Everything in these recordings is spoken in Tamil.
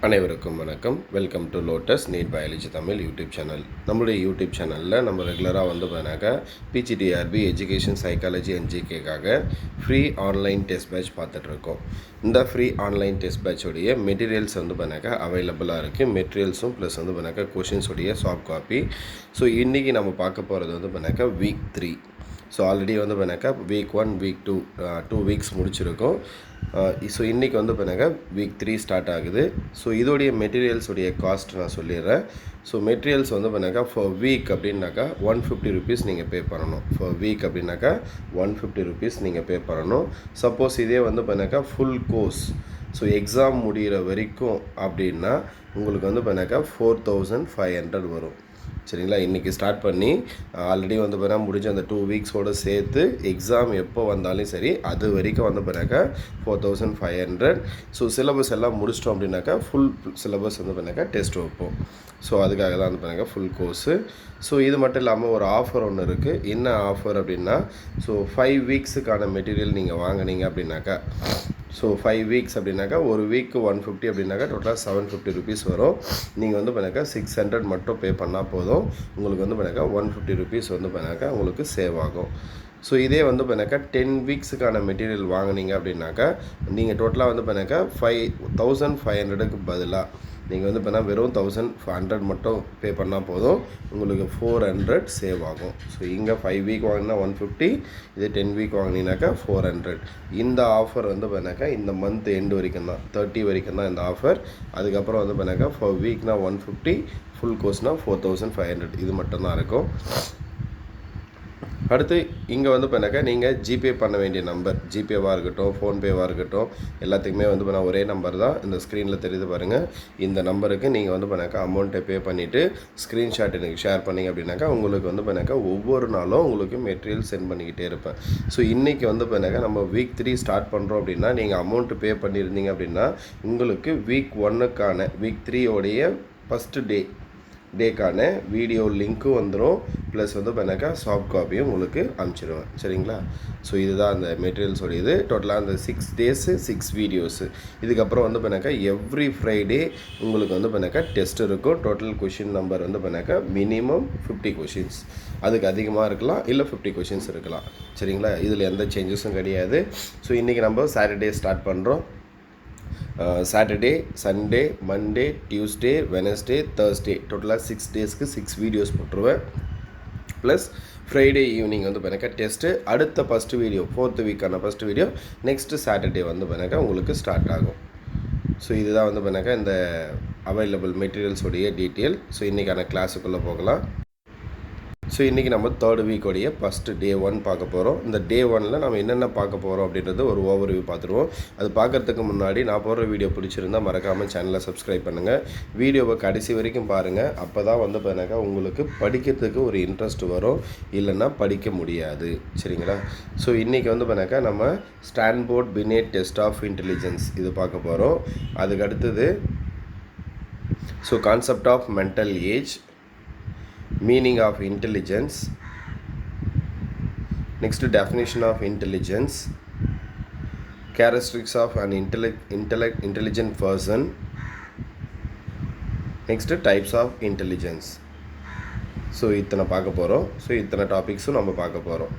அனைவருக்கும் வணக்கம். Welcome to lotus NEET biology Tamil YouTube channel. நம்மளுடைய யூடியூப் சேனலில் நம்ம ரெகுலராக பார்த்தீங்கன்னாக்கா பிஜிடிஆர்பி எஜுகேஷன் சைக்காலஜி என்ஜிகேக்காக ஃப்ரீ ஆன்லைன் டெஸ்ட் பேட்ச் பார்த்துட்ருக்கோம். இந்த ஃப்ரீ ஆன்லைன் டெஸ்ட் பேட்சோடைய மெட்டீரியல்ஸ் பார்த்தீங்கன்னாக்கா அவைலபிளாக இருக்குது. மெட்டீரியல்ஸும் ப்ளஸ் பார்த்தீங்கன்னாக்கா கொஷின்ஸோடைய சாஃப்ட் காப்பி. ஸோ இன்றைக்கி நம்ம பார்க்க போகிறது பார்த்தீங்கன்னாக்கா வீக் 3. ஸோ ஆல்ரெடி பார்த்தீங்கன்னாக்கா வீக் 1 வீக் 2 2 வீக்ஸ் முடிச்சிருக்கோம். ஸோ இன்றைக்கி பார்த்தீங்கன்னாக்கா வீக் 3 ஸ்டார்ட் ஆகுது. ஸோ இதோடைய மெட்டீரியல்ஸோடைய காஸ்ட் நான் சொல்லிடுறேன். ஸோ மெட்டீரியல்ஸ் பார்த்தீங்கன்னாக்கா ஃபார் வீக் அப்படின்னாக்கா 150 ருபீஸ் நீங்கள் பே பண்ணணும். ஃபார் வீக் அப்படின்னாக்கா 150 ருபீஸ் நீங்கள் பே பண்ணணும். சப்போஸ் இதே பார்த்தீங்கன்னாக்கா ஃபுல் கோர்ஸ், ஸோ எக்ஸாம் முடிகிற வரைக்கும் அப்படின்னா உங்களுக்கு பார்த்தீங்கன்னாக்கா 4500 வரும். சரிங்களா? இன்றைக்கி ஸ்டார்ட் பண்ணி ஆல்ரெடி பார்த்தீங்கன்னா முடிஞ்ச அந்த 2 வீக்ஸோடு சேர்த்து எக்ஸாம் எப்போ வந்தாலும் சரி அது வரைக்கும் பார்த்தீங்கன்னாக்கா 4500. ஸோ சிலபஸ் எல்லாம் முடிச்சிட்டோம் அப்படின்னாக்கா ஃபுல் சிலபஸ் பார்த்தீங்கன்னாக்கா டெஸ்ட் வைப்போம். ஸோ அதுக்காக தான் பார்த்தீங்கன்னா ஃபுல் கோர்ஸு. ஸோ இது மட்டும் இல்லாமல் ஒரு ஆஃபர் ஒன்று இருக்குது. என்ன ஆஃபர் அப்படின்னா, ஸோ 5 வீக்ஸுக்கான மெட்டீரியல் நீங்கள் வாங்கினீங்க அப்படின்னாக்கா, ஸோ 5 வீக்ஸ் அப்படின்னாக்கா ஒரு வீக்கு 150 அப்படின்னாக்கா டோட்டலாக 750 ருபீஸ் வரும். நீங்கள் பார்த்தீங்கன்னாக்கா 600 மட்டும் பே பண்ணால் போதும். உங்களுக்கு பார்த்தீங்கன்னாக்கா 150 ருபீஸ் பார்த்தீங்கன்னாக்கா உங்களுக்கு சேவ் ஆகும். ஸோ இதே பார்த்தீங்கன்னாக்கா 10 வீக்ஸுக்கான மெட்டீரியல் வாங்கினீங்க அப்படின்னாக்கா நீங்கள் டோட்டலாக பார்த்தீங்கன்னாக்கா 5500க்கு பதிலாக நீங்கள் பார்த்தீங்கன்னா வெறும் 1500 மட்டும் பே பண்ணால் போதும். உங்களுக்கு 400 சேவ் ஆகும். ஸோ இங்கே 5 வீக் வாங்கினா 150, இதே 10 வீக் வாங்கினீங்கனாக்கா 400. இந்த ஆஃபர் பார்த்தீங்கன்னாக்கா இந்த மந்த் எண்டு வரைக்கும் தான், 30 வரைக்கும் தான் இந்த ஆஃபர். அதுக்கப்புறம் பார்த்தீங்கன்னாக்கா ஃபார் வீக்னா 150, ஃபுல் கோர்ஸ்னால் 4500. இது மட்டும்தான் இருக்கும். அடுத்து இங்கே பார்த்தீங்கன்னாக்கா நீங்கள் ஜிபே பண்ண வேண்டிய நம்பர், ஜிபேவாக இருக்கட்டும் ஃபோன்பேவாக இருக்கட்டும், எல்லாத்துக்குமே பண்ண ஒரே நம்பர் தான் இந்த ஸ்க்ரீனில் தெரியுது பாருங்கள். இந்த நம்பருக்கு நீங்கள் பார்த்தீங்கன்னாக்கா அமௌண்ட்டை பே பண்ணிவிட்டு ஸ்க்ரீன்ஷாட் எனக்கு ஷேர் பண்ணிங்க அப்படின்னாக்கா உங்களுக்கு பார்த்தீங்கன்னாக்கா ஒவ்வொரு நாளும் உங்களுக்கு மெட்டீரியல் சென்ட் பண்ணிக்கிட்டே இருப்பேன். ஸோ இன்றைக்கி பார்த்தீங்கன்னாக்கா நம்ம வீக் 3 ஸ்டார்ட் பண்ணுறோம் அப்படின்னா நீங்கள் அமௌண்ட்டு பே பண்ணியிருந்தீங்க அப்படின்னா உங்களுக்கு வீக் 1க்கான வீக் 3 ஃபஸ்ட்டு டேக்கான வீடியோ லிங்க்கும் வந்துடும். ப்ளஸ் பார்த்தீங்கன்னாக்கா சாஃப்ட் காப்பியும் உங்களுக்கு அனுப்பிச்சிடுவேன். சரிங்களா? ஸோ இதுதான் அந்த மெட்டீரியல்ஸோட இது. டோட்டலாக அந்த 6 டேஸு 6 வீடியோஸு. இதுக்கப்புறம் பார்த்தீங்கன்னாக்கா எவ்ரி ஃப்ரைடே உங்களுக்கு பார்த்தீங்கன்னாக்கா டெஸ்ட் இருக்கும். டோட்டல் கொஷின் நம்பர் பார்த்தீங்கன்னாக்கா மினிமம் 50 கொஷின்ஸ். அதுக்கு அதிகமாக இருக்கலாம், இல்லை 50 கொஷின்ஸ் இருக்கலாம். சரிங்களா? இதில் எந்த சேஞ்சஸும் கிடையாது. ஸோ இன்றைக்கி நம்ம சாட்டர்டே ஸ்டார்ட் பண்ணுறோம். Saturday, Sunday, Monday, Tuesday, Wednesday, Thursday டோட்டலாக 6 டேஸ்க்கு 6 வீடியோஸ் போட்டுருவேன். ப்ளஸ் ஃப்ரைடே ஈவினிங் பார்த்தீங்கன்னாக்கா டெஸ்ட்டு. அடுத்த ஃபஸ்ட்டு வீடியோ 4th வீக்கான ஃபஸ்ட்டு வீடியோ நெக்ஸ்ட்டு சாட்டர்டே பார்த்தீங்கன்னாக்கா உங்களுக்கு ஸ்டார்ட் ஆகும். ஸோ இதுதான் பார்த்தீங்கன்னாக்கா இந்த அவைலபிள் மெட்டீரியல்ஸோடைய டீட்டெயில். ஸோ இன்றைக்கான கிளாஸுக்குள்ளே போகலாம். ஸோ இன்றைக்கி நம்ம 3rd வீக்கோடைய ஃபஸ்ட்டு டே 1 பார்க்க போகிறோம். இந்த டே 1ல் நம்ம என்னென்ன பார்க்க போகிறோம் அப்படின்றது ஒரு ஓவர்வியூ பார்த்துருவோம். அது பார்க்குறதுக்கு முன்னாடி நான் போடுற வீடியோ பிடிச்சிருந்தால் மறக்காமல் சேனலை சப்ஸ்கிரைப் பண்ணுங்கள். வீடியோவை கடைசி வரைக்கும் பாருங்கள். அப்போ தான் பார்த்தீங்கன்னாக்கா உங்களுக்கு படிக்கிறதுக்கு ஒரு இன்ட்ரெஸ்ட் வரும், இல்லைன்னா படிக்க முடியாது. சரிங்களா? ஸோ இன்றைக்கி பார்த்தீங்கன்னாக்கா நம்ம Stanford Binet test of intelligence இது பார்க்க போகிறோம். அதுக்கு அடுத்தது so concept of mental age, meaning of intelligence, next definition of intelligence, characteristics of an intelligent person, next types of intelligence. So இத்தனை பார்க்க போகிறோம். ஸோ இத்தனை டாபிக்ஸும் நம்ம பார்க்க போகிறோம்.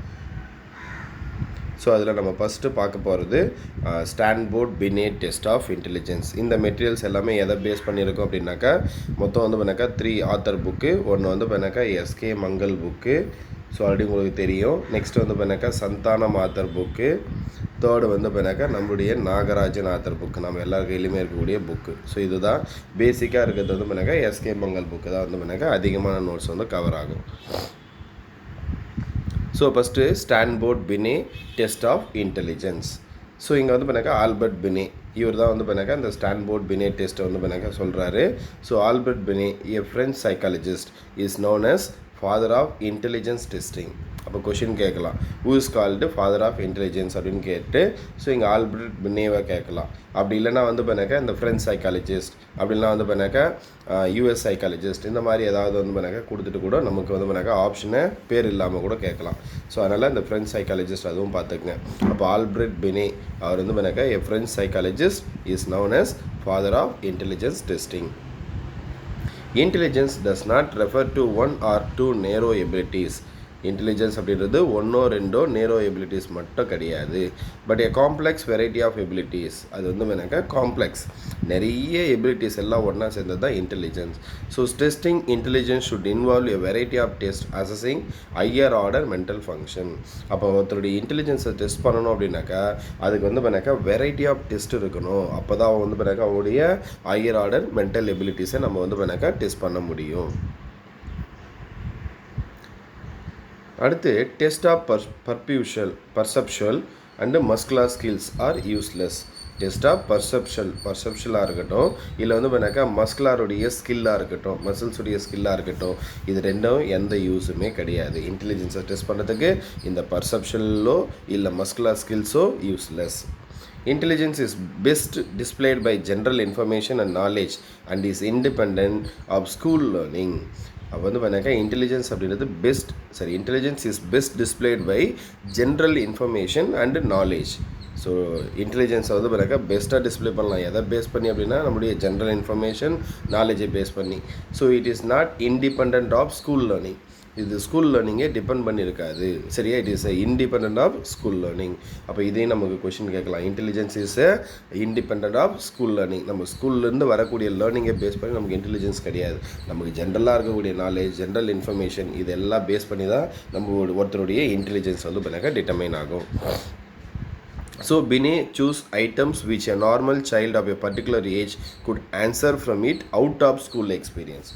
ஸோ அதில் நம்ம ஃபஸ்ட்டு பார்க்க போகிறது Stanford Binet test of intelligence. இந்த மெட்டீரியல்ஸ் எல்லாமே எதை பேஸ் பண்ணியிருக்கோம் அப்படின்னாக்கா மொத்தம் பார்த்தீங்கன்னாக்கா 3 ஆத்தர் புக்கு. ஒன்று பார்த்தீங்கன்னாக்கா SK Mangal book. So already உங்களுக்கு தெரியும். நெக்ஸ்ட் பார்த்தீங்கன்னாக்கா சந்தானம் ஆத்தர் புக்கு. தேர்டு பார்த்தீங்கன்னாக்கா நம்மளுடைய நாகராஜன் ஆத்தர் புக்கு, நம்ம எல்லா கையிலையுமே இருக்கக்கூடிய புக்கு. ஸோ இதுதான் பேசிக்காக இருக்கிறது பார்த்தீங்கன்னாக்கா எஸ்கே மங்கள் புக்கு தான் பார்த்தீங்கன்னாக்கா அதிகமான நோட்ஸ் கவர் ஆகும். So first Stanford Binet test of intelligence. So இங்கே பார்த்தீங்கன்னாக்கா ஆல்பர்ட் பினே, இவர் தான் பார்த்தீங்கன்னாக்கா இந்த ஸ்டான்போர்ட் பினே டெஸ்ட்டை பார்த்தீங்கன்னாக்கா சொல்கிறாரு. So Albert Binet, a French psychologist, is known as father of intelligence testing. அப்போ கொஷின் கேட்கலாம், who is called father of intelligence அப்படின்னு கேட்டு, ஸோ இங்கே ஆல்பர்ட் பினேவை கேட்கலாம். அப்படி இல்லைனா வந்து பண்ணாக்கா இந்த ஃப்ரெஞ்ச் சைக்காலஜிஸ்ட், அப்படின்னா வந்து பண்ணாக்கா யூஎஸ் சைக்காலஜிஸ்ட், இந்த மாதிரி ஏதாவது வந்து பண்ணாக்கா கொடுத்துட்டு கூட நமக்கு வந்து பண்ணாக்கா ஆப்ஷனை பேர் இல்லாமல் கூட கேட்கலாம். ஸோ அதனால் இந்த ஃப்ரெஞ்ச் சைக்காலஜிஸ்ட் அதுவும் பார்த்துக்குங்க. அப்போ ஆல்பர்ட் பினே அவர் வந்து பண்ணாக்கா a French psychologist is known as father of intelligence testing. Intelligence does not refer to one or two narrow abilities. Intelligence அப்படின்றது ஒன்றோ ரெண்டோ நேரோ எபிலிட்டிஸ் மட்டும் கிடையாது. But a complex variety of abilities. அது வந்து எனக்கு காம்ப்ளெக்ஸ், நிறைய எபிலிட்டிஸ் எல்லாம் ஒன்றா சேர்ந்தது தான் intelligence. So testing intelligence should involve a variety of test assessing higher order mental function. அப்போ ஒருத்தருடைய இன்டெலிஜென்ஸை டெஸ்ட் பண்ணணும் அப்படின்னாக்கா அதுக்கு வந்து பண்ணாக்கா வெரைட்டி ஆஃப் டெஸ்ட் இருக்கணும். அப்போ தான் வந்து பண்ணாக்கா அவங்களுடைய ஹையர் ஆர்டர் மென்டல் எபிலிட்டிஸை நம்ம வந்து பண்ணாக்கா டெஸ்ட் பண்ண முடியும். அடுத்து test of perceptual and muscular skills are useless. Test of பர்செப்ஷலாக இருக்கட்டும், இல்லை வந்து பண்ணாக்கா மஸ்குலாருடைய ஸ்கில்லாக இருக்கட்டும், மசில்ஸுடைய ஸ்கில்லாக இருக்கட்டும், இது ரெண்டும் எந்த யூஸுமே கிடையாது. இன்டெலிஜென்ஸை டெஸ்ட் பண்ணுறதுக்கு இந்த பர்செப்ஷனலோ இல்லை மஸ்குலர் ஸ்கில்ஸோ useless. Intelligence is best displayed by general information and knowledge and is independent of school learning. அப்போ வந்து பண்ணாக்கா இன்டெலிஜென்ஸ் அப்படின்றது intelligence is best displayed by general information and knowledge. So இன்டெலிஜென்ஸை வந்து பண்ணாக்கா பெஸ்ட்டாக டிஸ்பிளே பண்ணலாம். எதை பேஸ் பண்ணி அப்படின்னா நம்முடைய ஜென்ரல் இன்ஃபர்மேஷன் நாலேஜை பேஸ் பண்ணி. So it is not independent of school learning. இது ஸ்கூல் லேர்னிங்கே டிபெண்ட் பண்ணியிருக்காது. சரியா, it is independent of school learning. அப்போ இதையும் நமக்கு கொஷின் கேட்கலாம். Intelligence is independent of school learning. நம்ம ஸ்கூல்லேருந்து வரக்கூடிய லேர்னிங்கை பேஸ் பண்ணி நமக்கு இன்டெலிஜென்ஸ் கிடையாது. நமக்கு ஜென்ரலாக இருக்கக்கூடிய நாலேஜ், ஜென்ரல் இன்ஃபர்மேஷன் இதெல்லாம் பேஸ் பண்ணி தான் நம்ம ஒருத்தருடைய இன்டெலிஜென்ஸ் வந்து பண்ணாக்கா டிட்டர்மைன் ஆகும். So Binet choose items which a normal child of a particular age could answer from it out of school experience.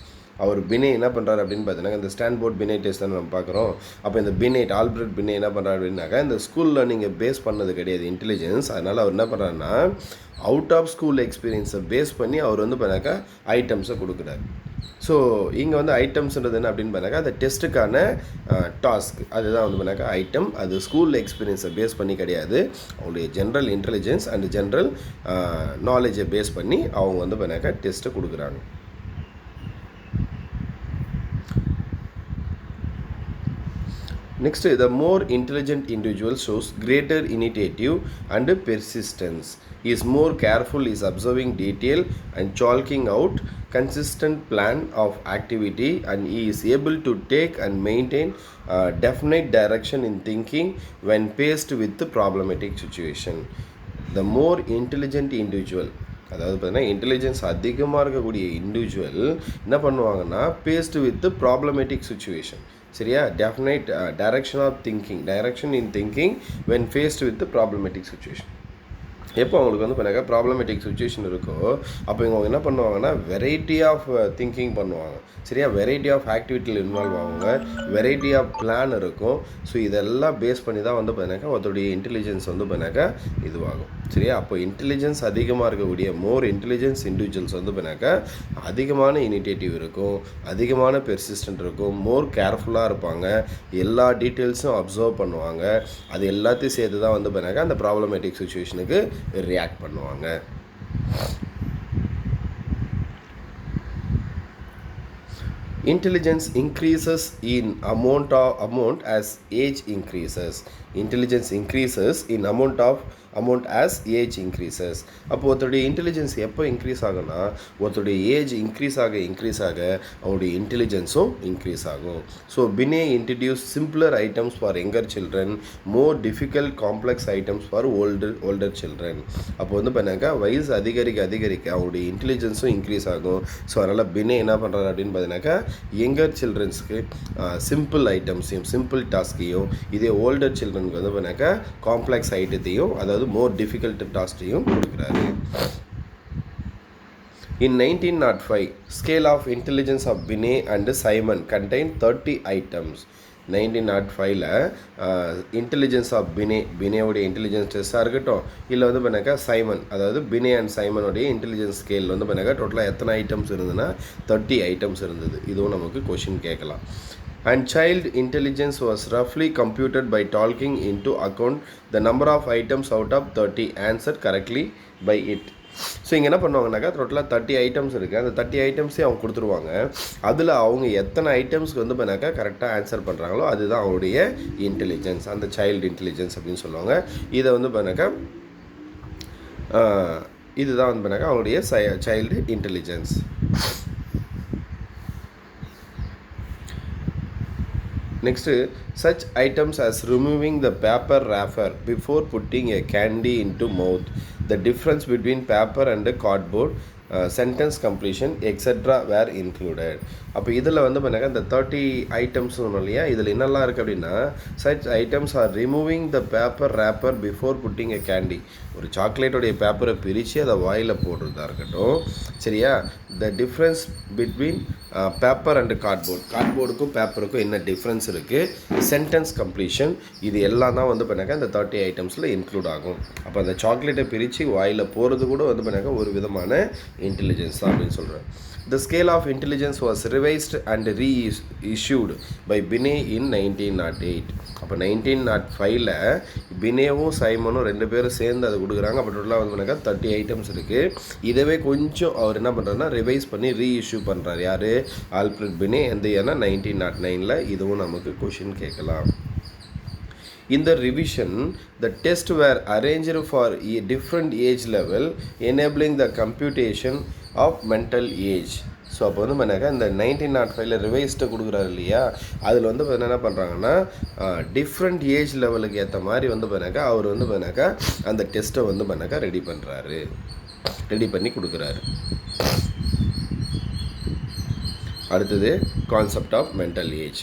அவர் பினே என்ன பண்ணுறாரு அப்படின்னு பார்த்தீங்கன்னா இந்த ஸ்டான்போர்ட் பினே டெஸ்ட் தான் நம்ம பார்க்குறோம். அப்போ இந்த பினேட் ஆல்பர்ட் பினே என்ன பண்ணுறாரு அப்படின்னாக்கா இந்த ஸ்கூலில் நீங்கள் பேஸ் பண்ணது கிடையாது இன்டெலிஜென்ஸ். அதனால் அவர் என்ன பண்ணுறாருன்னா அவுட் ஆஃப் ஸ்கூல் எக்ஸ்பீரியன்ஸை பேஸ் பண்ணி அவர் வந்து பண்ணாக்கா ஐட்டம்ஸை கொடுக்குறாரு. ஸோ இங்கே வந்து ஐட்டம்ஸ்ன்றது என்ன அப்படின்னு பண்ணாக்கா அந்த டெஸ்ட்டுக்கான டாஸ்க் அதுதான் வந்து பண்ணாக்கா ஐட்டம். அது ஸ்கூல் எக்ஸ்பீரியன்ஸை பேஸ் பண்ணி கிடையாது, அவங்களுடைய ஜென்ரல் இன்டெலிஜென்ஸ் அண்ட் ஜென்ரல் நாலேஜை பேஸ் பண்ணி அவங்க வந்து பண்ணாக்கா டெஸ்ட்டை கொடுக்குறாங்க. Next, the more intelligent individual shows greater initiative and persistence. He is more careful, is observing detail and chalking out consistent plan of activity, and he is able to take and maintain definite direction in thinking when faced with the problematic situation. The more intelligent individual, அதாவது பார்த்தீங்கன்னா இன்டெலிஜென்ஸ் அதிகமாக இருக்கக்கூடிய இண்டிவிஜுவல் என்ன பண்ணுவாங்கன்னா பேஸ்டு வித் ப்ராப்ளமேட்டிக் சுச்சுவேஷன். சரியா, definite direction in thinking when faced with problematic situation. எப்போ அவங்களுக்கு வந்து பண்ணாக்கா ப்ராப்ளமேட்டிக் சுச்சுவேஷன் இருக்கோ அப்போ இவங்க என்ன பண்ணுவாங்கன்னா வெரைட்டி ஆஃப் திங்கிங் பண்ணுவாங்க. சரியா, வெரைட்டி ஆஃப் ஆக்டிவிட்டியில் இன்வால்வ் ஆகுங்க, வெரைட்டி ஆஃப் பிளான் இருக்கும். ஸோ இதெல்லாம் பேஸ் பண்ணி தான் வந்து பண்ணாக்கா ஒருத்தருடைய இன்டெலிஜென்ஸ் வந்து பண்ணாக்கா இதுவாகும். சரியா, அப்போ இன்டெலிஜென்ஸ் அதிகமாக இருக்கக்கூடிய மோர் இன்டெலிஜென்ஸ் இண்டிவிஜுவல்ஸ் வந்து பண்ணாக்கா அதிகமான இனிஷியேட்டிவ் இருக்கும், அதிகமான பெர்சிஸ்டன்ட் இருக்கும், மோர் கேர்ஃபுல்லாக இருப்பாங்க, எல்லா டீட்டெயில்ஸும் அப்சர்வ் பண்ணுவாங்க. அது எல்லாத்தையும் சேர்த்து தான் வந்து பண்ணாக்கா அந்த ப்ராப்ளமேட்டிக் சுச்சுவேஷனுக்கு ரியாக்ட் பண்ணுவாங்க. Intelligence increases in amount as age increases. Intelligence increases in amount as age increases. அப்போ ஒருத்தருடைய இன்டெலிஜென்ஸ் எப்போ இன்க்ரீஸ் ஆகும்னா ஒருத்தருடைய ஏஜ் இன்க்ரீஸ் ஆக அவருடைய இன்டெலிஜென்ஸும் இன்க்ரீஸ் ஆகும். So Binet introduce simpler items for younger children, more difficult complex items for older children. அப்போ வந்து பண்ணாக்கா வயசு அதிகரிக்க அவருடைய இன்டெலிஜென்ஸும் இன்க்ரீஸ் ஆகும். ஸோ அதனால் பினே என்ன பண்ணுறாரு அப்படின்னு பார்த்தீங்கன்னாக்கா யங்கர் சில்ட்ரன்ஸுக்கு சிம்பிள் ஐட்டம்ஸையும் சிம்பிள் டாஸ்கையும், இதே ஓல்டர் சில்ட்ரனுக்கு வந்து பண்ணாக்கா காம்ப்ளெக்ஸ் ஐட்டத்தையும் அதாவது மோர் டிஃபிகல்ட் டாஸ்கையும் கொடுக்குறாரு. In 1905, scale of intelligence of Binet and Simon contained 30 items. 1905ல் இன்டெலிஜென்ஸ் ஆஃப் பினேவுடைய இன்டெலிஜென்ஸ் டெஸ்ட்டாக இருக்கட்டும், இல்லை வந்து பண்ணாக்கா சைமன் அதாவது பினே அண்ட் சைமனுடைய இன்டெலிஜென்ஸ் ஸ்கேல் வந்து பண்ணாக்கா டோட்டலாக எத்தனை ஐட்டம்ஸ் இருந்ததுன்னா 30 ஐட்டம்ஸ் இருந்தது. இதுவும் நமக்கு கொஷின் கேட்கலாம். and child intelligence was roughly computed by taking into account the number of items out of 30 answered correctly by it. So இங்கே என்ன பண்ணுவாங்கனாக்கா டோட்டலாக 30 ஐட்டம்ஸ் இருக்குது. அந்த 30 ஐட்டம்ஸே அவங்க கொடுத்துருவாங்க. அதில் அவங்க எத்தனை ஐட்டம்ஸ்க்கு வந்து பண்ணாக்கா கரெக்டாக ஆன்சர் பண்ணுறாங்களோ அதுதான் அவங்களுடைய இன்டெலிஜென்ஸ், அந்த சைல்டு இன்டெலிஜென்ஸ் அப்படின்னு சொல்லுவாங்க. இதை வந்து பண்ணாக்கா இதுதான் வந்து பண்ணாக்கா அவங்களுடைய child intelligence. Next, such items as removing the paper wrapper before putting a candy into mouth, the difference between paper and the cardboard, sentence completion, etc. were included. அப்போ இதில் வந்து பண்ணாக்க இந்த 30 ஐட்டம்ஸ் சொன்னோம் இல்லையா, இதில் என்னெல்லாம் இருக்குது அப்படின்னா, such items are removing the paper wrapper before putting a candy. ஒரு சாக்லேட்டோடைய பேப்பரை பிரித்து அதை வாயில் போடுறதா இருக்கட்டும், சரியா. The difference between paper and கார்ட்போர்டுக்கும் பேப்பருக்கும் என்ன டிஃப்ரென்ஸ் இருக்குது, சென்டென்ஸ் கம்ப்ளீஷன், இது எல்லாம் தான் வந்து பண்ணாக்கா இந்த 30 ஐட்டம்ஸில் இன்க்ளூட் ஆகும். அப்போ அந்த சாக்லேட்டை பிரித்து வாயில் போகிறது கூட வந்து பண்ணாக்கா ஒரு விதமான இன்டெலிஜென்ஸ் தான் அப்படின்னு சொல்கிறேன். The scale of intelligence was revised and reissued by Binet in 1908. அப்போ 1905ல் பினேவும் சைமனும் ரெண்டு பேரும் சேர்ந்து அதை கொடுக்குறாங்க. அப்போ டோட்டலாக வந்து பண்ணாக்கா 30 ஐட்டம்ஸ் இருக்குது. இதவே கொஞ்சம் அவர் என்ன பண்ணுறாருன்னா ரிவைஸ் பண்ணி ரீஇஷ்யூ பண்ணுறாரு. யார்? ஆல்ஃப்ரெட் பினே. எந்த ஏன்னா 1909ல். இதுவும் நமக்கு கொஷின் கேட்கலாம். In the revision, the tests were arranged for a different age level, enabling the computation of mental age. So அப்போ வந்து பண்ணாக்கா இந்த 1905ல் ரிவைஸ்ட்டை கொடுக்குறாரு இல்லையா, அதில் வந்து என்ன பண்ணுறாங்கன்னா டிஃப்ரெண்ட் ஏஜ் லெவலுக்கு ஏற்ற மாதிரி வந்து பண்ணாக்கா அவர் வந்து பண்ணாக்கா அந்த டெஸ்ட்டை வந்து பண்ணாக்கா ரெடி பண்ணி கொடுக்குறாரு. அடுத்தது concept of mental age.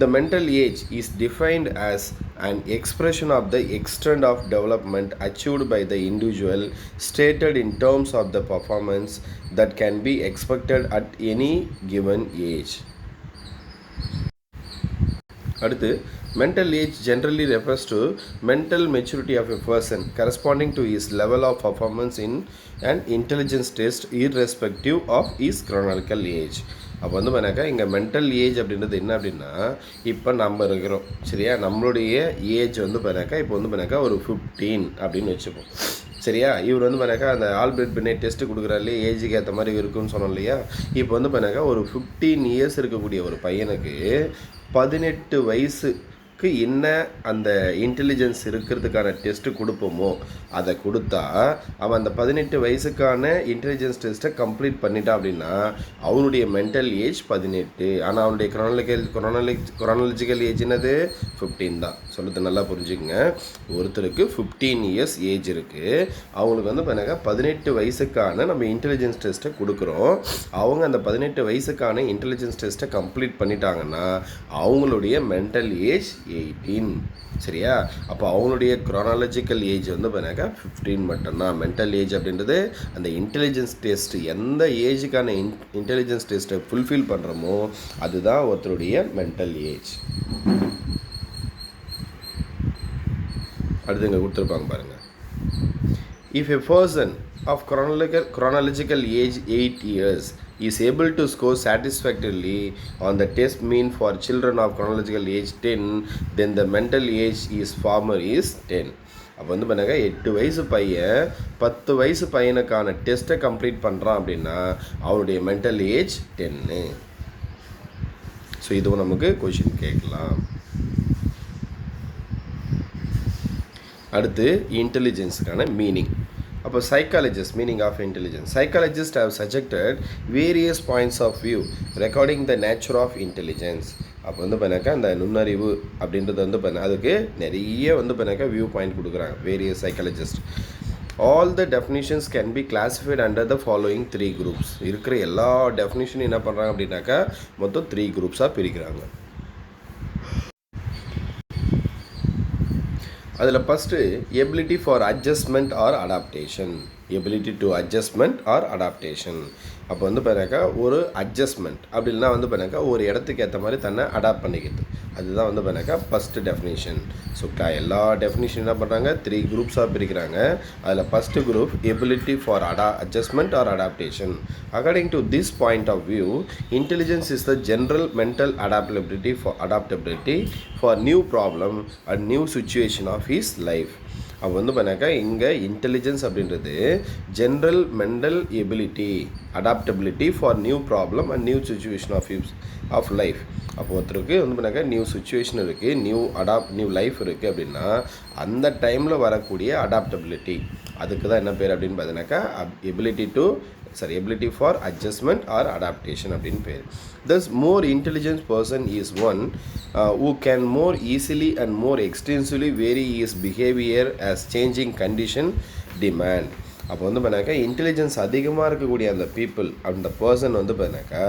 The mental age is defined as an expression of the extent of development achieved by the individual, stated in terms of the performance that can be expected at any given age. அடுத்து, mental age generally refers to mental maturity of a person corresponding to his level of performance in an intelligence test irrespective of his chronological age. அப்போ வந்து பண்ணாக்கா இங்கே மென்டல் ஏஜ் அப்படின்றது என்ன அப்படின்னா, இப்போ நம்ம இருக்கிறோம் சரியா, நம்மளுடைய ஏஜ் வந்து பண்ணாக்கா இப்போ வந்து பண்ணாக்கா ஒரு 15 அப்படின்னு வச்சுப்போம் சரியா. இவர் வந்து பண்ணாக்கா அந்த ஆல்ஃப்ரெட் பினே டெஸ்ட்டு கொடுக்குறாரு இல்லையா, ஏஜுக்கு ஏற்ற மாதிரி இருக்குன்னு சொன்னோம் இல்லையா. இப்போ வந்து பண்ணாக்கா ஒரு 15 இயர்ஸ் இருக்கக்கூடிய ஒரு பையனுக்கு 18 வயசுக்கு என்ன அந்த இன்டெலிஜென்ஸ் இருக்கிறதுக்கான டெஸ்ட்டு கொடுப்போமோ அதை கொடுத்தா அவன் அந்த 18 வயசுக்கான இன்டெலிஜென்ஸ் டெஸ்ட்டை கம்ப்ளீட் பண்ணிட்டான் அப்படின்னா அவனுடைய மென்டல் ஏஜ் 18. ஆனால் அவனுடைய குரோனாலஜிக்கல் ஏஜ் என்னது 15 தான். சொல்லுறது நல்லா புரிஞ்சுக்கங்க. ஒருத்தருக்கு 15 இயர்ஸ் ஏஜ் இருக்குது, அவங்களுக்கு வந்து பண்ணாக்கா 18 வயசுக்கான நம்ம இன்டெலிஜென்ஸ் டெஸ்ட்டை கொடுக்குறோம். அவங்க அந்த 18 வயசுக்கான இன்டெலிஜென்ஸ் டெஸ்ட்டை கம்ப்ளீட் பண்ணிட்டாங்கன்னா அவங்களுடைய மென்டல் ஏஜ் 18 சரியா. அப்போ அவங்களுடைய குரோனாலஜிக்கல் ஏஜ் வந்து பண்ணாக்கா 15 மட்டும்தான். மென்டல் ஏஜ் அப்படின்றது அந்த இன்டெலிஜென்ஸ் டெஸ்ட் எந்த ஏஜுக்கான இன்டெலிஜென்ஸ் டெஸ்ட்டை ஃபுல்ஃபில் பண்ணுறோமோ அதுதான் ஒருத்தருடைய மென்டல் ஏஜ். அடுத்து இங்கே கொடுத்துருப்பாங்க பாருங்கள். If a person of chronological age 8 years is able to score satisfactorily on the test mean for children of chronological age 10, then the mental age is former is 10. அப்போ வந்து பண்ணாக்கா 8 வயசு பையன் 10 வயசு பையனுக்கான டெஸ்ட்டை கம்ப்ளீட் பண்ணுறான் அப்படின்னா அவனுடைய மென்டல் ஏஜ் 10. ஸோ இதுவும் நமக்கு கொஷின் கேட்கலாம். அடுத்து இன்டெலிஜென்ஸுக்கான மீனிங். அப்போ psychologist meaning of intelligence. Psychologist have suggested various points of view regarding the nature of intelligence. அப்போ வந்து பண்ணாக்கா அந்த நுண்ணறிவு அப்படின்றது வந்து அதுக்கு நிறைய வந்து பண்ணாக்கா வியூ பாயிண்ட் கொடுக்குறாங்க various psychologist. All the definitions can be classified under the following 3 groups. இருக்கிற எல்லா டெஃபினிஷனும் என்ன பண்ணுறாங்க அப்படின்னாக்கா மொத்தம் 3 குரூப்ஸாக பிரிக்கிறாங்க. அதில் first ability for adjustment or adaptation. Ability to adjustment or adaptation. அப்போ வந்து பார்த்தாக்கா ஒரு அட்ஜஸ்ட்மெண்ட் அப்படி இல்லைனா வந்து பார்த்தாக்கா ஒரு இடத்துக்கு ஏற்ற மாதிரி தன்னை அடாப்ட் பண்ணிக்கிறது. அதுதான் வந்து பார்த்தாக்கா ஃபஸ்ட்டு டெஃபினேஷன். ஸோ எல்லா டெஃபினேஷன் என்ன பண்ணுறாங்க, 3 குரூப்ஸாக பிரிக்கிறாங்க. அதில் first group ability for adjustment or adaptation. According to this point of view, intelligence is the general mental adaptability for new problem and new situation of his life. அப்போ வந்து பார்த்தாக்கா இங்கே இன்டெலிஜென்ஸ் அப்படின்றது general mental ability adaptability for new problem and new situation of life. அப்போ ஒருத்தருக்கு வந்து பார்த்தாக்கா நியூ சுச்சுவேஷன் இருக்குது, நியூ லைஃப் இருக்குது அப்படின்னா அந்த டைமில் வரக்கூடிய அடாப்டபிலிட்டி, அதுக்கு தான் என்ன பேர் அப்படின்னு பார்த்தீங்கன்னாக்கா ability for adjustment or adaptation அப்படின்னு பேர். Thus, more intelligent person is one who can more easily and more extensively vary his behavior as changing condition demand. அப்போ வந்து பார்த்தாக்கா இன்டெலிஜென்ஸ் அதிகமாக இருக்கக்கூடிய அந்த பீப்புள், அந்த பர்சன் வந்து பார்த்தாக்கா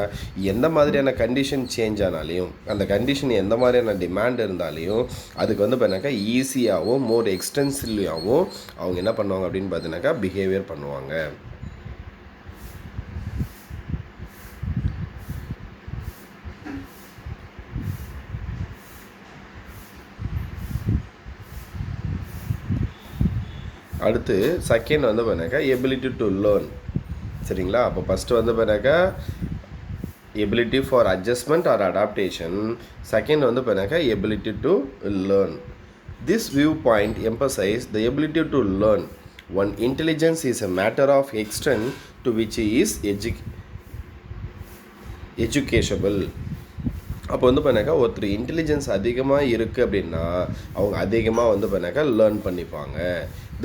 எந்த மாதிரியான கண்டிஷன் சேஞ்ச் ஆனாலையும், அந்த கண்டிஷன் எந்த மாதிரியான டிமாண்ட் இருந்தாலையும் அதுக்கு வந்து பார்த்தாக்கா ஈஸியாகவும் மோர் எக்ஸ்டென்சிவ்லியாகவும் அவங்க என்ன பண்ணுவாங்க அப்படின்னு பார்த்தீங்கன்னாக்கா பிஹேவியர் பண்ணுவாங்க. அடுத்து செகண்ட் வந்து பார்த்தாக்கா எபிலிட்டி டு லேர்ன். சரிங்களா? அப்போ ஃபஸ்ட்டு வந்து பார்த்தாக்கா ability for adjustment or adaptation, second வந்து பார்த்தாக்கா ability to learn. This view point emphasise the ability to learn. One intelligence is a matter of extent to which is educable. அப்போ வந்து பார்த்தாக்கா ஒருத்தர் இன்டெலிஜென்ஸ் அதிகமாக இருக்குது அப்படின்னா அவங்க அதிகமாக வந்து பார்த்தாக்கா லேர்ன் பண்ணிப்பாங்க.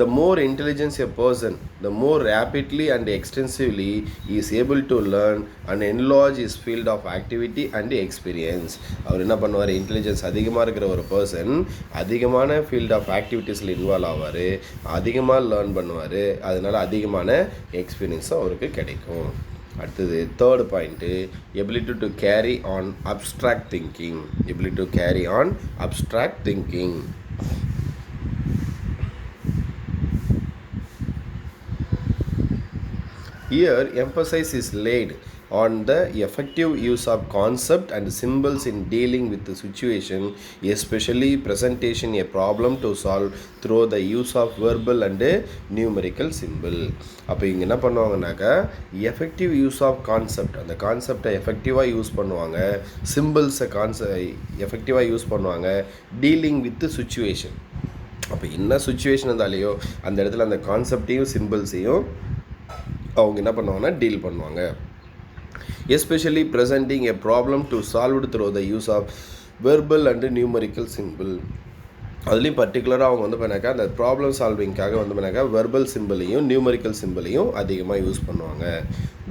The more intelligent a person, the more rapidly and extensively he is able to learn and enlarge his field of activity and experience. அவர் என்ன பண்ணுவார், இன்டெலிஜென்ஸ் அதிகமாக இருக்கிற ஒரு பர்சன் அதிகமான ஃபீல்ட் ஆஃப் ஆக்டிவிட்டீஸில் இன்வால்வ் ஆவார், அதிகமாக லேர்ன் பண்ணுவார், அதனால் அதிகமான எக்ஸ்பீரியன்ஸும் அவருக்கு கிடைக்கும். அடுத்தது third point ability to carry on abstract thinking. Here, emphasis is laid on the effective use of concept and symbols in dealing with the situation, especially presentation a problem to solve through the use of verbal and numerical symbol. அப்போ இங்கே என்ன பண்ணுவாங்கனாக்கா எஃபெக்டிவ் யூஸ் ஆஃப் கான்செப்ட், அந்த கான்செப்டை எஃபெக்டிவாக யூஸ் பண்ணுவாங்க, சிம்பிள்ஸை எஃபெக்டிவாக யூஸ் பண்ணுவாங்க, டீலிங் வித் சுச்சுவேஷன். அப்போ என்ன சுச்சுவேஷன் இருந்தாலேயோ அந்த இடத்துல அந்த கான்செப்டையும் சிம்பிள்ஸையும் அவங்க என்ன பண்ணுவாங்கன்னா டீல் பண்ணுவாங்க. Especially presenting a problem to solved through the use of verbal and numerical symbol. அதுலேயும் பர்டிகுலராக அவங்க வந்து பண்ணாக்கா அந்த ப்ராப்ளம் சால்விங்காக வந்து பண்ணாக்கா வெர்பல் சிம்பிளையும் நியூமரிக்கல் சிம்பிளையும் அதிகமாக யூஸ் பண்ணுவாங்க.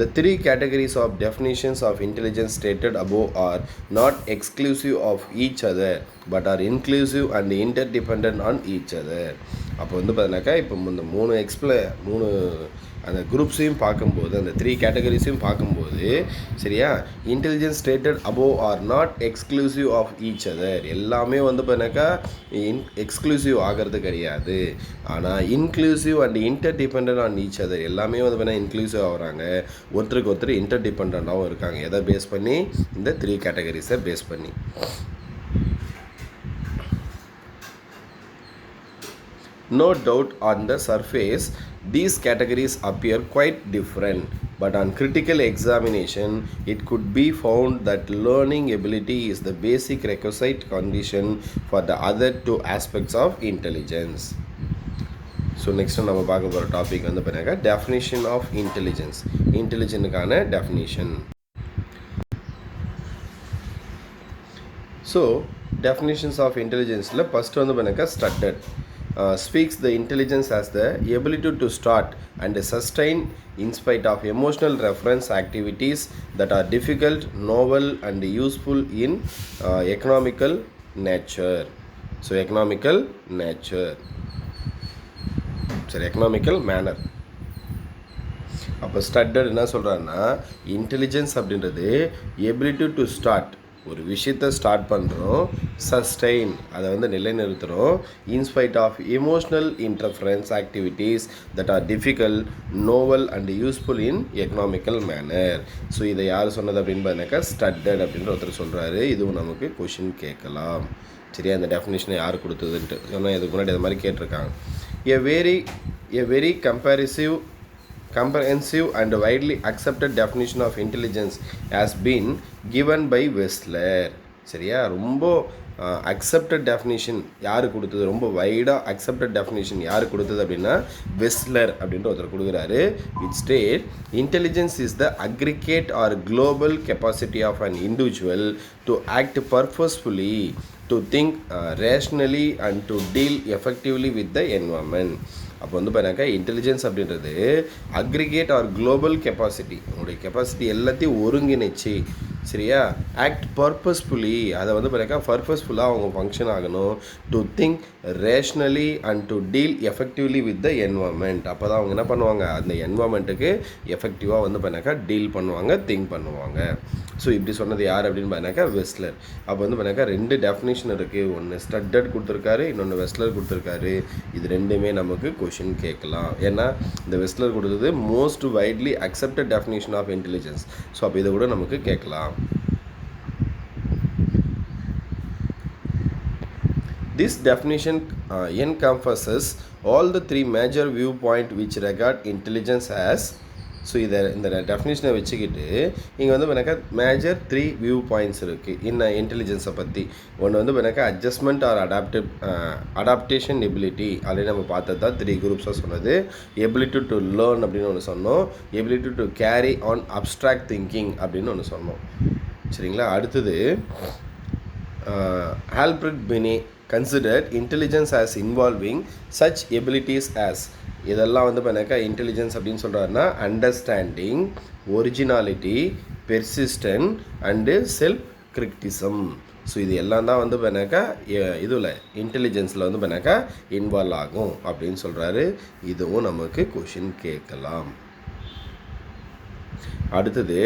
The 3 categories of definitions of intelligence stated above are not exclusive of each other but are inclusive and interdependent on each other. அப்போ வந்து பார்த்தீங்கன்னாக்கா இப்போ இந்த மூணு அந்த குரூப்ஸையும் பார்க்கும்போது, அந்த 3 கேட்டகரிஸையும் பார்க்கும்போது, சரியா, intelligence stated above are not exclusive of each other. எல்லாமே வந்து பார்த்தீங்கன்னாக்கா எக்ஸ்க்ளூசிவ் ஆகிறது கிடையாது, ஆனால் inclusive and interdependent on each other. எல்லாமே வந்து பார்த்தீங்கன்னா இன்க்ளூசிவ் ஆகிறாங்க, ஒருத்தருக்கு ஒருத்தர் இன்டர்டிபெண்டாகவும் இருக்காங்க. எதை பேஸ் பண்ணி? இந்த 3 கேட்டகரிஸை பேஸ் பண்ணி. No doubt on the surface these categories appear quite different, but on critical examination it could be found that learning ability is the basic requisite condition for the other 2 aspects of intelligence. So next நம்ம பார்க்க போகிற டாபிக் வந்து பார்த்தீங்கன்னா definition of intelligence. இன்டெலிஜென்ட்கான definition. So definitions of intelligenceல ஃபர்ஸ்ட் வந்து பார்த்தீங்கன்னா studied speaks the intelligence as the ability to start and sustain in spite of emotional reference activities that are difficult, novel and useful in economical nature. So economical nature, sorry, economical manner. அப்போ ஸ்டட்டட் என்ன சொல்கிறாருன்னா, இன்டெலிஜென்ஸ் அப்படின்றது எபிலிட்டி டு ஸ்டார்ட், ஒரு விஷயத்தை ஸ்டார்ட் பண்ணுறோம், சஸ்டெயின் அதை வந்து நிலைநிறுத்துகிறோம், in spite of emotional interference activities that are difficult novel and useful in economical manner. So இதை யார் சொன்னது அப்படின்னு பார்த்தீங்கன்னாக்கா ஸ்டட்டட் அப்படின்ற ஒருத்தர் சொல்கிறாரு. இதுவும் நமக்கு கொஷின் கேட்கலாம். சரியா, இந்த டெஃபினேஷனை யார் கொடுத்ததுன்ட்டு சொன்னால் இதுக்கு முன்னாடி அது மாதிரி கேட்டிருக்காங்க. A very comprehensive and widely accepted definition of intelligence has been given by Wessler. சரியா, ரொம்ப அக்செப்டட் டெஃபினிஷன் யார் கொடுத்தது, ரொம்ப வைடாக அக்செப்டட் டெஃபினிஷன் யார் கொடுத்தது அப்படின்னா வெஸ்லர் அப்படின்ற ஒருத்தர் கொடுக்குறாரு. It state intelligence is the aggregate or global capacity of an individual to act purposefully, to think rationally and to deal effectively with the environment. அப்போ வந்து பாருங்க, இன்டெலிஜென்ஸ் அப்படின்றது அக்ரிகேட் ஆர் குளோபல் கெப்பாசிட்டி, உங்களுடைய கெப்பாசிட்டி எல்லாத்தையும் ஒருங்கிணைச்சு, சரியா, ஆக்ட் பர்பஸ்ஃபுல்லி, அதை வந்து பாருங்க பர்பஸ்ஃபுல்லாக அவங்க ஃபங்க்ஷன் ஆகணும், to think rationally and to deal effectively with the environment. அப்போ தான் அவங்க என்ன பண்ணுவாங்க, அந்த என்வாமெண்ட்டுக்கு எஃபெக்டிவாக வந்து பண்ணாக்கா டீல் பண்ணுவாங்க, திங்க் பண்ணுவாங்க. ஸோ இப்படி சொன்னது யார் அப்படின்னு பார்த்தாக்கா வெஸ்லர். அப்போ வந்து பார்த்தாக்கா ரெண்டு டெஃபினேஷன் இருக்குது, ஒன்று ஸ்டட்டட் கொடுத்துருக்காரு, இன்னொன்று வெஸ்லர் கொடுத்துருக்காரு. இது ரெண்டுமே நமக்கு கொஷின் கேட்கலாம். ஏன்னா இந்த வெஸ்லர் கொடுத்தது most widely accepted definition of intelligence. So அப்போ இதை கூட நமக்கு கேட்கலாம். This definition encompasses all the three major viewpoints which regard intelligence as. So இந்த டெஃபினேஷனை வச்சுக்கிட்டு இங்கே வந்து எனக்கு மேஜர் 3 வியூ பாயிண்ட்ஸ் இருக்குது இன்னும் இன்டெலிஜென்ஸை பற்றி. ஒன்று வந்து எனக்கு adjustment or adaptation ability, already நம்ம பார்த்தது தான் 3 குரூப்ஸாக சொன்னது. எபிலிட்டி டு லேர்ன் அப்படின்னு ஒன்று சொன்னோம், ability to carry on abstract thinking அப்படின்னு ஒன்று சொன்னோம். சரிங்களா, அடுத்தது Alfred பினே considered intelligence as involving such abilities as. இதெல்லாம் வந்து பண்ணாக்கா இன்டெலிஜென்ஸ் அப்படின்னு சொல்கிறாருன்னா understanding, originality, persistent and self criticism. So இது எல்லாம் தான் வந்து பண்ணாக்கா இதில் இன்டெலிஜென்ஸில் வந்து பண்ணாக்கா இன்வால்வ் ஆகும் அப்படின்னு சொல்கிறாரு. இதுவும் நமக்கு கொஷின் கேட்கலாம். அடுத்தது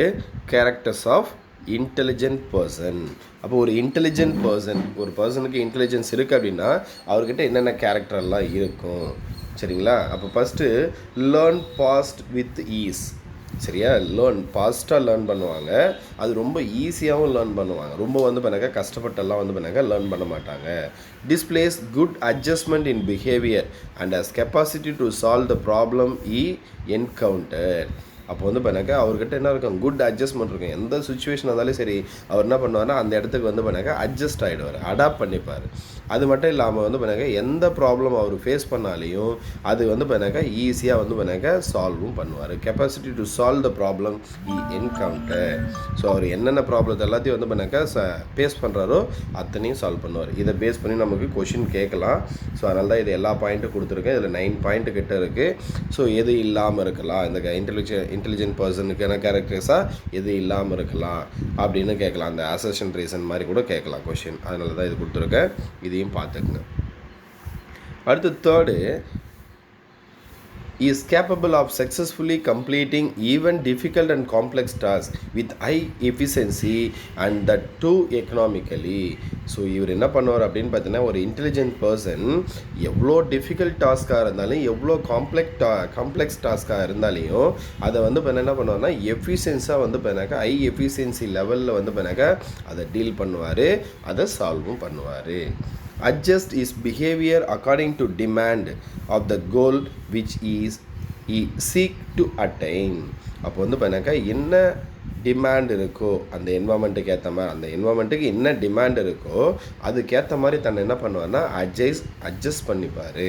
கேரக்டர்ஸ் ஆஃப் இன்டெலிஜென்ட் பர்சன். அப்போ ஒரு இன்டெலிஜென்ட் பர்சன், ஒரு பர்சனுக்கு இன்டெலிஜென்ஸ் இருக்குது அப்படின்னா அவர்கிட்ட என்னென்ன கேரக்டர்லாம் இருக்கும். சரிங்களா, அப்போ first learn fast with is. சரியா, ஃபாஸ்ட்டாக லேர்ன் பண்ணுவாங்க, அது ரொம்ப ஈஸியாகவும் லேர்ன் பண்ணுவாங்க, ரொம்ப வந்து பண்ணாக்கா கஷ்டப்பட்டெல்லாம் வந்து பண்ணாக்கா லேர்ன் பண்ண மாட்டாங்க. Displays good adjustment in behaviour and has capacity to solve the problem encounter. அப்போ வந்து பண்ணாக்கா அவர்கிட்ட என்ன இருக்கும், குட் அட்ஜஸ்ட்மெண்ட் இருக்கும். எந்த சுச்சுவேஷன் இருந்தாலும் சரி அவர் என்ன பண்ணுவார்னா அந்த இடத்துக்கு வந்து பண்ணாக்கா அட்ஜஸ்ட் ஆகிடுவார், அடாப்ட் பண்ணிப்பார். அது மட்டும் இல்லாமல் வந்து பண்ணாக்கா எந்த ப்ராப்ளம் அவர் ஃபேஸ் பண்ணாலையும் அது வந்து பண்ணாக்கா ஈஸியாக வந்து பண்ணாக்கா சால்வும் பண்ணுவார். Capacity to solve the problem encounter. So அவர் என்னென்ன ப்ராப்ளத்தை எல்லாத்தையும் வந்து பண்ணாக்கா ஃபேஸ் பண்ணுறாரோ அத்தனையும் சால்வ் பண்ணுவார். இதை பேஸ் பண்ணி நமக்கு கொஷின் கேட்கலாம். ஸோ அதனால தான் இது எல்லா பாயிண்ட்டும் கொடுத்துருக்கேன். இதில் 9 பாயிண்ட்டு கிட்ட இருக்குது. ஸோ எது இல்லாமல் இருக்கலாம், இந்த இன்டெலிஜென்ட் பர்சனுக்கான கேரக்டர்ஸாக எது இல்லாமல் இருக்கலாம் அப்படின்னு கேட்கலாம். அந்த அசர்ஷன் ரீசன் மாதிரி கூட கேட்கலாம் கொஷின். அதனால தான் இது கொடுத்துருக்கேன். இதையும் பார்த்துக்குங்க. அடுத்து third, is capable of successfully completing even difficult and complex tasks with high efficiency and that too economically. So இவர் என்ன பண்ணுவார் அப்படின்னு பார்த்தீங்கன்னா, ஒரு இன்டெலிஜென்ட் பர்சன் எவ்வளோ டிஃபிகல்ட் டாஸ்க்காக இருந்தாலும் எவ்வளோ காம்ப்ளெக்ஸ் டாஸ்க்காக இருந்தாலையும் அதை வந்து என்ன பண்ணுவார்னா எஃபிஷியன்ஸாக வந்து பண்ணாக்கா ஹை எஃபிஷியன்சி லெவலில் வந்து பண்ணாக்கா அதை டீல் பண்ணுவார், அதை சால்வும் பண்ணுவார். Adjust his behavior according to demand of the goal which he seek to attain. அப்போ வந்து பண்ணாக்கா என்ன டிமாண்ட் இருக்கோ அந்த என்வாமெண்ட்டுக்கு ஏற்ற மாதிரி, அந்த என்வாமெண்ட்டுக்கு என்ன டிமாண்ட் இருக்கோ அதுக்கேற்ற மாதிரி தன்னை என்ன பண்ணுவார்னா அட்ஜஸ்ட் பண்ணிப்பார்.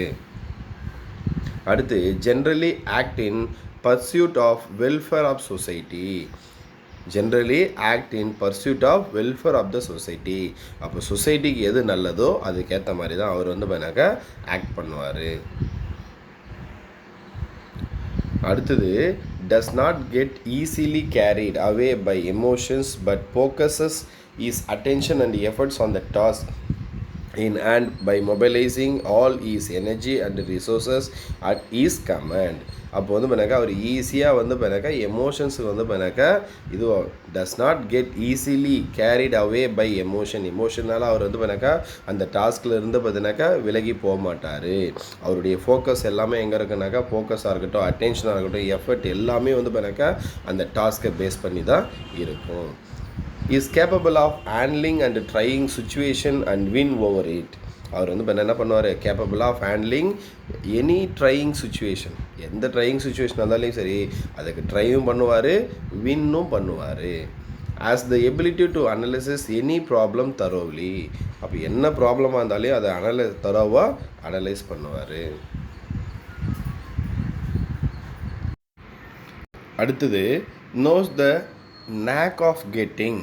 அடுத்து generally act in pursuit of welfare of society. Generally act in pursuit of welfare of the society. அப்போ சொசைட்டிக்கு எது நல்லதோ அதுக்கேற்ற மாதிரி தான் அவர் வந்து பண்ணாக்கா ஆக்ட் பண்ணுவார். அடுத்தது does not get easily carried away by emotions but focuses his attention and efforts on the task in hand by mobilizing all his energy and resources at his command. அப்போ வந்து பண்ணாக்கா அவர் ஈஸியாக வந்து பண்ணாக்கா எமோஷன்ஸுக்கு வந்து பண்ணாக்கா இது does not get easily carried away by எமோஷனால் அவர் வந்து பண்ணாக்கா அந்த டாஸ்கில் இருந்து பார்த்தினாக்கா விலகி போக மாட்டார். அவருடைய ஃபோக்கஸ் எல்லாமே எங்கே இருக்குனாக்கா ஃபோக்கஸாக இருக்கட்டும், அட்டென்ஷனாக இருக்கட்டும், எஃபர்ட் எல்லாமே வந்து பண்ணாக்கா அந்த டாஸ்க்கை பேஸ் பண்ணி தான் இருக்கும். Is capable of handling and trying situation and win over it. அவர் வந்து என்ன பண்ணுவார், capable of handling any trying situation, எந்த ட்ரையிங் சுச்சுவேஷன் இருந்தாலும் சரி அதுக்கு ட்ரையும் பண்ணுவார், வின்னும் பண்ணுவார். As the ability to analysis any problem thoroughly. அப்போ என்ன ப்ராப்ளமாக இருந்தாலும் அதை தரோவாக அனலைஸ் பண்ணுவார். அடுத்தது knows the knack of getting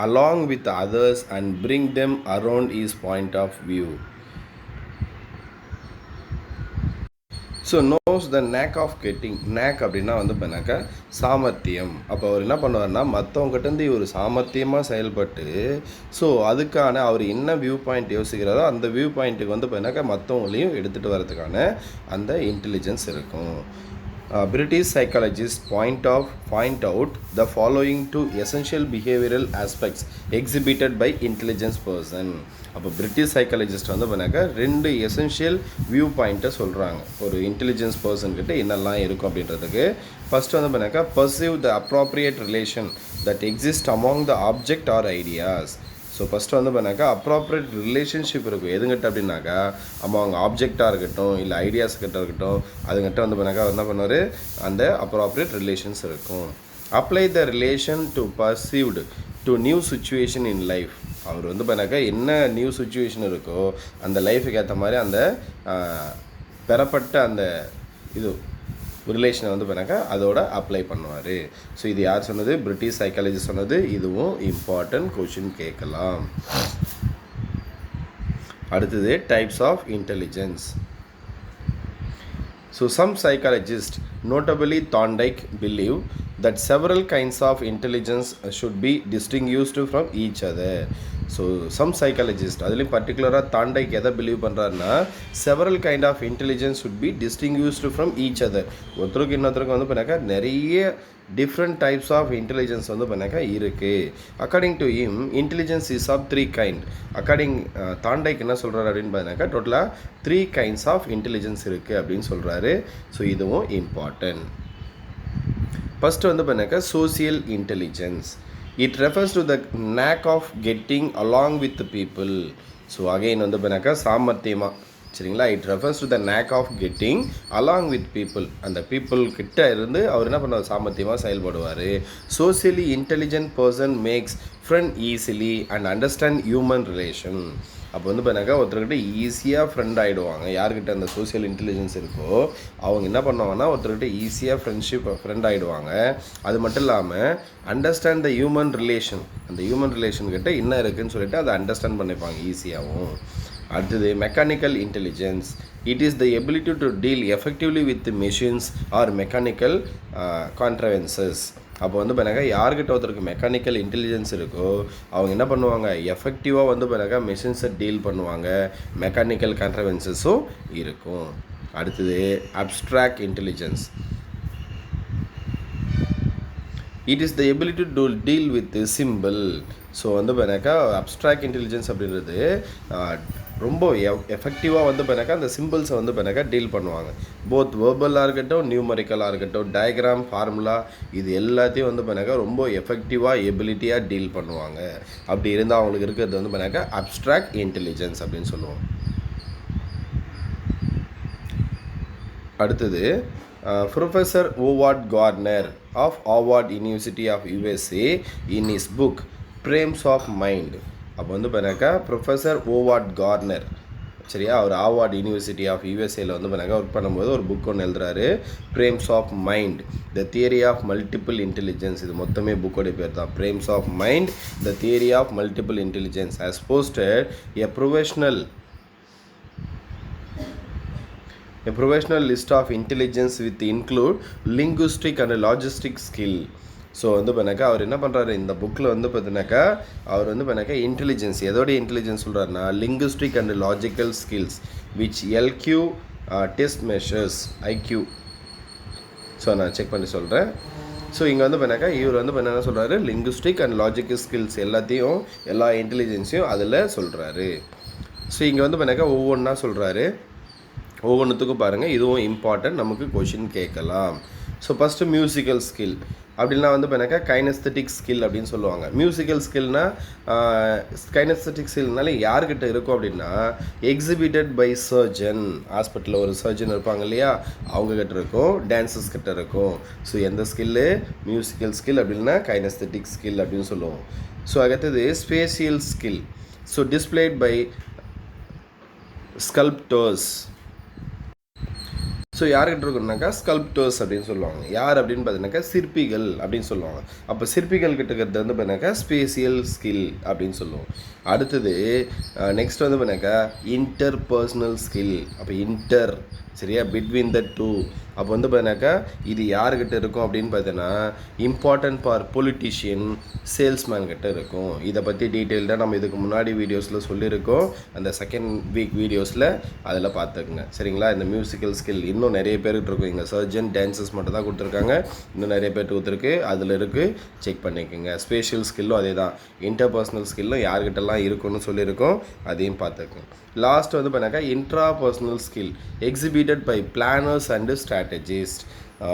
along with others and bring them around his point of view. So knows the knack of getting. knack அப்படின்னா வந்து பண்ணாக்கா சாமர்த்தியம். அப்போ அவர் என்ன பண்ணுவார்னா மற்றவங்ககிட்டேருந்து ஒரு சாமர்த்தியமாக செயல்பட்டு ஸோ அதுக்கான அவர் என்ன வியூ பாயிண்ட் யோசிக்கிறாரோ அந்த வியூ பாயிண்ட்டுக்கு வந்து பண்ணாக்கா மற்றவங்களையும் எடுத்துகிட்டு வரதுக்கான அந்த இன்டெலிஜென்ஸ் இருக்கும். British psychologists point out the following two essential behavioral aspects exhibited by intelligence person. அப்போ பிரிட்டிஷ் சைக்காலஜிஸ்ட் வந்து பண்ணாக்கா 2 எசென்ஷியல் வியூ பாயிண்ட்டை சொல்கிறாங்க ஒரு இன்டெலிஜென்ஸ் பர்சன்கிட்ட என்னெல்லாம் இருக்கும் அப்படின்றதுக்கு. ஃபஸ்ட்டு வந்து பண்ணாக்கா perceive the appropriate relation that exist among the object or ideas. So first வந்து பண்ணாக்கா அப்ராப்ரியேட் ரிலேஷன்ஷிப் இருக்கும் எதுங்கிட்ட அப்படின்னாக்கா அமாங் ஆப்ஜெக்டாக இருக்கட்டும் இல்லை ஐடியாஸ்கிட்ட இருக்கட்டும் அதுங்கிட்ட வந்து பண்ணாக்கா என்ன பண்ணுவார், அந்த அப்ராப்ரியேட் ரிலேஷன்ஸ் இருக்கும். Apply the relation to perceived to new situation in life. அவர் வந்து பண்ணாக்கா என்ன நியூ சுச்சுவேஷன் இருக்கோ அந்த லைஃபுக்கு ஏற்ற மாதிரி அந்த பெறப்பட்ட அந்த இது ரிலேஷனை வந்து பண்ணாக்கா அதோட அப்ளை பண்ணுவார். ஸோ இது யார் சொன்னது, பிரிட்டிஷ் சைக்காலஜி சொன்னது. இதுவும் இம்பார்ட்டன்ட் கொஷின் கேட்கலாம். அடுத்தது types of intelligence. So some psychologists, notably Thorndike, believe that several kinds of intelligence should be distinguished from each other. So some psychologist அதுலேயும் பர்டிகுலராக தாண்டைக்கு எதை பிலீவ் பண்ணுறாருன்னா several kind of intelligence should be distinguished from each other. ஒருத்தருக்கு இன்னொருத்தருக்கு வந்து பண்ணாக்கா நிறைய டிஃப்ரெண்ட் டைப்ஸ் ஆஃப் இன்டெலிஜென்ஸ் வந்து பண்ணாக்கா இருக்குது. According to him intelligence is of 3 kind. தாண்டைக்கு என்ன சொல்கிறாரு அப்படின்னு பார்த்தீங்கன்னாக்கா டோட்டலாக 3 கைண்ட்ஸ் ஆஃப் இன்டெலிஜென்ஸ் இருக்குது அப்படின்னு சொல்கிறாரு. ஸோ இதுவும் இம்பார்ட்டன்ட். ஃபஸ்ட்டு வந்து பண்ணாக்கா social intelligence. It refers to the knack of getting along with the people. So again வந்து பண்ணாக்கா சாமர்த்தியமாக சரிங்களா. It refers to the knack of getting along with people. அந்த பீப்புள் கிட்ட இருந்து அவர் என்ன பண்ணுவார், சாமர்த்தியமாக செயல்படுவார். Socially intelligent person makes friend easily and understand human relation. அப்போ வந்து பண்ணாக்கா ஒருத்தர்கிட்ட ஈஸியாக ஃப்ரெண்ட் ஆகிடுவாங்க. யார்கிட்ட அந்த சோசியல் இன்டெலிஜென்ஸ் இருக்கோ அவங்க என்ன பண்ணுவாங்கன்னா ஒருத்தர்கிட்ட ஈஸியாக ஃப்ரெண்ட் ஆகிடுவாங்க. அது மட்டும் இல்லாமல் அண்டர்ஸ்டாண்ட் த ஹியூமன் ரிலேஷன். அந்த ஹியூமன் ரிலேஷன்கிட்ட என்ன இருக்குதுன்னு சொல்லிட்டு அதை அண்டர்ஸ்டாண்ட் பண்ணிப்பாங்க ஈஸியாகவும். அடுத்தது mechanical intelligence. It is the ability to deal effectively with machines or mechanical contrivances. அப்போ வந்து பண்ணாக்கா யார்கிட்ட ஒருத்தருக்கு மெக்கானிக்கல் இன்டெலிஜென்ஸ் இருக்கோ அவங்க என்ன பண்ணுவாங்க, எஃபெக்டிவாக வந்து பண்ணாக்கா மெஷின்ஸை டீல் பண்ணுவாங்க, மெக்கானிக்கல் கான்ட்ரவென்சஸும் இருக்கும். அடுத்தது abstract intelligence. It is the ability to deal with simple. So வந்து பண்ணாக்கா அப்ஸ்ட்ராக்ட் இன்டெலிஜென்ஸ் அப்படின்றது ரொம்ப எஃபெக்டிவாக வந்து பண்ணாக்கா அந்த சிம்பிள்ஸை வந்து பண்ணாக்கா டீல் பண்ணுவாங்க. போத் வேர்பலாக இருக்கட்டும் நியூமரிக்கலாக இருக்கட்டும் டயக்ராம் ஃபார்முலா இது எல்லாத்தையும் வந்து பண்ணாக்கா ரொம்ப எஃபெக்டிவாக எபிலிட்டியாக டீல் பண்ணுவாங்க. அப்படி இருந்தால் அவங்களுக்கு இருக்கிறது வந்து பண்ணாக்கா அப்ஸ்ட்ராக்ட் இன்டெலிஜென்ஸ் அப்படின்னு சொல்லுவோம். அடுத்தது professor Howard Gardner of Harvard University of USA in his book Frames of Mind. அப்போ வந்து பண்ணாக்கா ப்ரொஃபஸர் ஓவார்ட் கார்னர் சரியா அவர் ஹார்வர்ட் யூனிவர்சிட்டி ஆஃப் USAவில் வந்து பண்ணாக்கா ஒர்க் பண்ணும்போது ஒரு புக் ஒன்று எழுதுறாரு, Frames of Mind the theory of multiple intelligence. இது மொத்தமே புக்கோடைய பேர் தான், Frames of Mind the theory of multiple intelligence as posted a professional list of intelligence with include linguistic and logistic skill. So வந்து பண்ணாக்கா அவர் என்ன பண்ணுறாரு இந்த புக்கில் வந்து பார்த்தினாக்கா அவர் வந்து பண்ணாக்கா இன்டெலிஜென்ஸ் எதோடைய இன்டெலிஜென்ஸ் சொல்கிறாருன்னா linguistic and logical skills which LQ test measures IQ so நான் செக் பண்ணி சொல்கிறேன். ஸோ இங்கே வந்து பண்ணாக்கா இவர் வந்து என்ன சொல்கிறாரு, லிங்குஸ்டிக் அண்ட் லாஜிக்கல் ஸ்கில்ஸ் எல்லாத்தையும் எல்லா இன்டெலிஜென்ஸையும் அதில் சொல்கிறாரு. ஸோ இங்கே வந்து பண்ணாக்கா ஒவ்வொன்றா சொல்கிறாரு. ஒவ்வொன்றுத்துக்கும் பாருங்கள், இதுவும் இம்பார்ட்டன்ட், நமக்கு கொஷின் கேட்கலாம். ஸோ ஃபஸ்ட்டு மியூசிக்கல் ஸ்கில் அப்படின்னா வந்து பண்ணாக்கா கைனஸ்தட்டிக் ஸ்கில் அப்படின்னு சொல்லுவாங்க. மியூசிக்கல் ஸ்கில்னால் கைனஸ்தட்டிக் ஸ்கில்னால யார்கிட்ட இருக்கும் அப்படின்னா எக்ஸிபிட்டட் பை சர்ஜன். ஹாஸ்பிட்டலில் ஒரு சர்ஜன் இருப்பாங்க இல்லையா, அவங்கக்கிட்ட இருக்கும், டான்ஸர்ஸ் கிட்ட இருக்கும். ஸோ எந்த ஸ்கில்லு, மியூசிக்கல் ஸ்கில் அப்படின்னா கைனஸ்தட்டிக் ஸ்கில் அப்படின்னு சொல்லுவோம். ஸோ அடுத்தது spatial skill. So displayed by sculptors. So யார்கிட்ட இருக்குன்னாக்கா ஸ்கல்ப்டர்ஸ் அப்படின்னு சொல்லுவாங்க. யார் அப்படின்னு பார்த்தீங்கன்னாக்கா சிற்பிகள் அப்படின்னு சொல்லுவாங்க. அப்போ சிற்பிகள் கிட்ட இருக்கிறது வந்து பார்த்தீங்கன்னாக்கா ஸ்பேஷியல் ஸ்கில் அப்படின்னு சொல்லுவோம். அடுத்தது நெக்ஸ்ட் வந்து பார்த்தீங்கன்னாக்கா இன்டர் பர்சனல் ஸ்கில். அப்போ இன்டர் சரியா, பிட்வீன் த டூ. அப்போ வந்து பார்த்தீங்கன்னாக்கா இது யார்கிட்ட இருக்கும் அப்படின்னு பார்த்தீங்கன்னா இம்பார்ட்டன்ட் ஃபார் பொலிட்டிஷியன், சேல்ஸ்மேன் கிட்ட இருக்கும். இதை பற்றி டீட்டெயில்டாக நம்ம இதுக்கு முன்னாடி வீடியோஸில் சொல்லியிருக்கோம். அந்த செகண்ட் வீக் வீடியோஸில் அதில் பார்த்துக்குங்க சரிங்களா. இந்த மியூசிக்கல் ஸ்கில் இன்னும் நிறைய பேர்கிட்ட இருக்கும். இங்கே சர்ஜன், டான்சர்ஸ் மட்டும் தான் கொடுத்துருக்காங்க, இன்னும் நிறைய பேர்ட்டு கொடுத்துருக்கு, அதில் இருக்குது, செக் பண்ணிக்கோங்க. ஸ்பேஷியல் ஸ்கில்லும் அதே தான், இன்டர்பர்சனல் ஸ்கில்லும் யார்கிட்டலாம் இருக்குன்னு சொல்லியிருக்கோம், அதையும் பார்த்துக்குங்க. லாஸ்ட் வந்து பண்ணாக்கா intrapersonal skill exhibited by planners and strategist.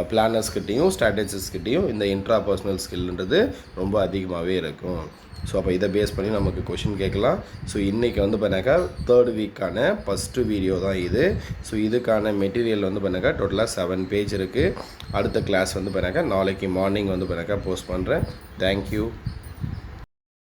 பிளானர்ஸ்கிட்டையும் ஸ்ட்ராட்டஜிஸ்ட்கிட்டையும் இந்த இன்ட்ரா பர்சனல் ஸ்கில்ன்றது ரொம்ப அதிகமாகவே இருக்கும். ஸோ அப்போ இதை பேஸ் பண்ணி நமக்கு கொஷின் கேட்கலாம். ஸோ இன்றைக்கி வந்து பண்ணாக்கா 3rd வீக்கான ஃபஸ்ட்டு வீடியோ தான் இது. ஸோ இதுக்கான மெட்டீரியல் வந்து பண்ணாக்கா டோட்டலாக 7 பேஜ் இருக்குது. அடுத்த கிளாஸ் வந்து பண்ணாக்கா நாளைக்கு மார்னிங் வந்து பண்ணாக்கா போஸ்ட் பண்ணுறேன். தேங்க்யூ.